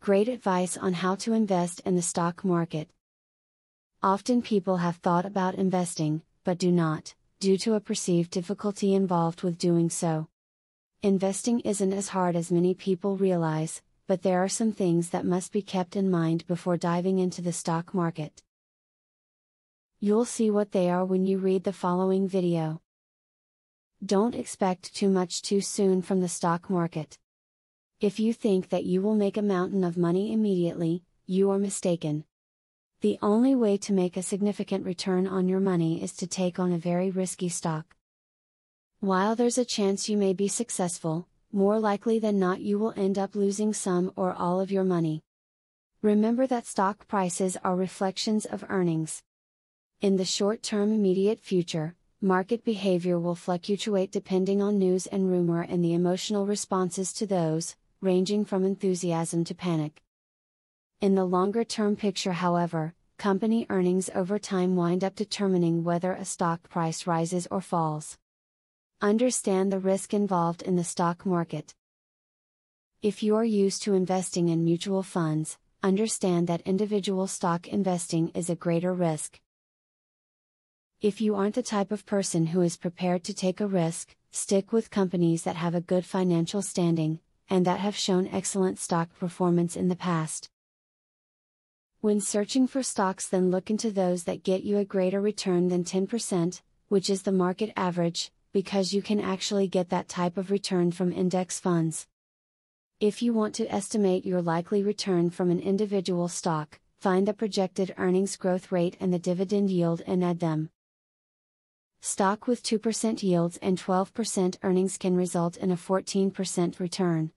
Great advice on how to invest in the stock market. Often people have thought about investing, but do not, due to a perceived difficulty involved with doing so. Investing isn't as hard as many people realize, but there are some things that must be kept in mind before diving into the stock market. You'll see what they are when you read the following video. Don't expect too much too soon from the stock market. If you think that you will make a mountain of money immediately, you are mistaken. The only way to make a significant return on your money is to take on a very risky stock. While there's a chance you may be successful, more likely than not you will end up losing some or all of your money. Remember that stock prices are reflections of earnings. In the short-term immediate future, market behavior will fluctuate depending on news and rumor and the emotional responses to those, ranging from enthusiasm to panic. In the longer-term picture, however, company earnings over time wind up determining whether a stock price rises or falls. Understand the risk involved in the stock market. If you are used to investing in mutual funds, understand that individual stock investing is a greater risk. If you aren't the type of person who is prepared to take a risk, stick with companies that have a good financial standing, and that have shown excellent stock performance in the past. When searching for stocks, then look into those that get you a greater return than 10%, which is the market average, because you can actually get that type of return from index funds. If you want to estimate your likely return from an individual stock, find the projected earnings growth rate and the dividend yield and add them. Stock with 2% yields and 12% earnings can result in a 14% return.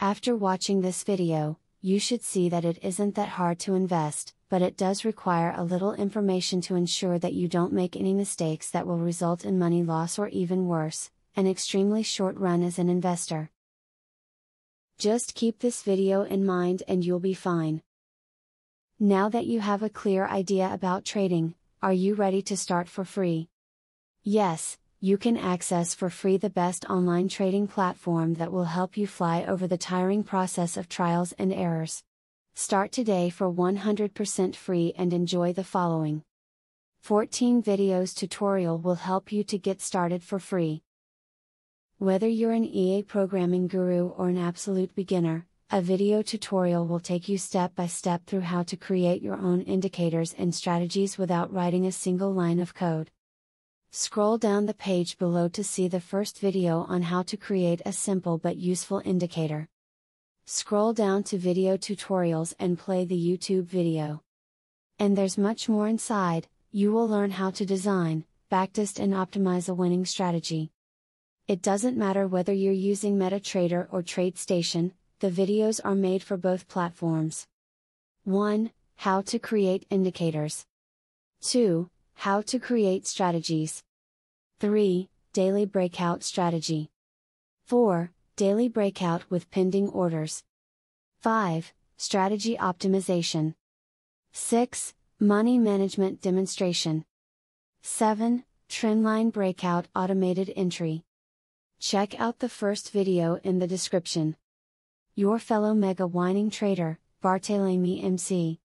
After watching this video, you should see that it isn't that hard to invest, but it does require a little information to ensure that you don't make any mistakes that will result in money loss or even worse, an extremely short run as an investor. Just keep this video in mind and you'll be fine. Now that you have a clear idea about trading, are you ready to start for free? Yes, you can access for free the best online trading platform that will help you fly over the tiring process of trials and errors. Start today for 100% free and enjoy the following 14 videos tutorial will help you to get started for free. Whether you're an EA programming guru or an absolute beginner, a video tutorial will take you step by step through how to create your own indicators and strategies without writing a single line of code. Scroll down the page below to see the first video on how to create a simple but useful indicator. Scroll down to video tutorials and play the YouTube video. And there's much more inside. You will learn how to design, backtest and optimize a winning strategy. It doesn't matter whether you're using MetaTrader or TradeStation, the videos are made for both platforms. 1. How to create indicators. 2. How to create strategies. 3. Daily breakout strategy. 4. Daily breakout with pending orders. 5. Strategy optimization. 6. Money management demonstration. 7. Trendline breakout automated entry. Check out the first video in the description. Your fellow mega winning trader, Barthelemy MC.